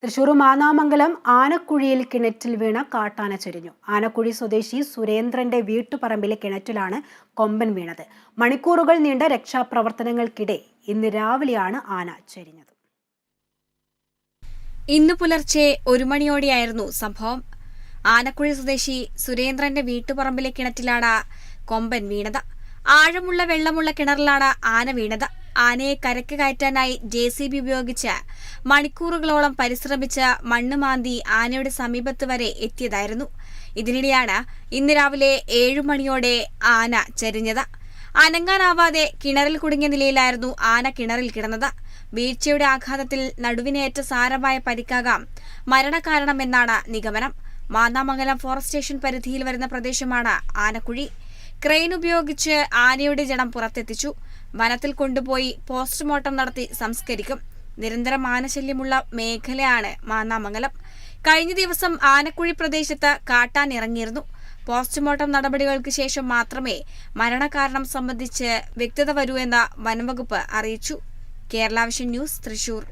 തൃശൂർ മാന്നാമംഗലം ആനക്കുഴിയിൽ കിണറ്റിൽ വീണ കാട്ടാന ചരിഞ്ഞു. ആനക്കുഴി സ്വദേശി സുരേന്ദ്രന്റെ വീട്ടുപറമ്പിലെ കിണറ്റിലാണ് കൊമ്പൻ വീണത്. മണിക്കൂറുകൾ നീണ്ട രക്ഷാപ്രവർത്തനങ്ങൾക്കിടെ ഇന്ന് രാവിലെയാണ് ആന ചരിഞ്ഞത്. ഇന്നു പുലർച്ചെ 1 മണിയോടെയായിരുന്നു സംഭവം. ആനക്കുഴി സ്വദേശി സുരേന്ദ്രന്റെ വീട്ടുപറമ്പിലെ കിണറ്റിലാണ് കൊമ്പൻ വീണത്. ആഴമുള്ള വെള്ളമുള്ള കിണറിലാണ് ആന വീണത്. ആനയെ കരയ്ക്ക് കയറ്റാനായി JCB ഉപയോഗിച്ച് മണിക്കൂറുകളോളം പരിശ്രമിച്ച് മണ്ണ് മാന്തി ആനയുടെ സമീപത്ത് വരെ എത്തിയതായിരുന്നു. ഇതിനിടെയാണ് ഇന്ന് രാവിലെ 7 മണിയോടെ ആന ചരിഞ്ഞത്. അനങ്ങാനാവാതെ കിണറിൽ കുടുങ്ങിയ നിലയിലായിരുന്നു ആന കിണറിൽ കിടന്നത്. വീഴ്ചയുടെ ആഘാതത്തിൽ നടുവിനേറ്റ സാരമായ പരിക്കാകാം മരണകാരണമെന്നാണ് നിഗമനം. മാന്നാമംഗലം ഫോറസ്റ്റ് സ്റ്റേഷൻ പരിധിയിൽ വരുന്ന പ്രദേശമാണ് ആനക്കുഴി. ക്രെയിൻ ഉപയോഗിച്ച് ആനയുടെ ജഡം പുറത്തെത്തിച്ചു. വനത്തിൽ കൊണ്ടുപോയി പോസ്റ്റ്മോർട്ടം നടത്തി സംസ്കരിക്കും. നിരന്തരം ആനശല്യമുള്ള മേഖലയാണ് മാന്നാമംഗലം. കഴിഞ്ഞ ദിവസം ആനക്കുഴി പ്രദേശത്ത് കാട്ടാൻ ഇറങ്ങിയിരുന്നു. പോസ്റ്റ്മോർട്ടം നടപടികൾക്ക് ശേഷം മാത്രമേ മരണകാരണം സംബന്ധിച്ച് വ്യക്തത വരൂ എന്ന് വനംവകുപ്പ് അറിയിച്ചു. Kerala vision news, Thrissur.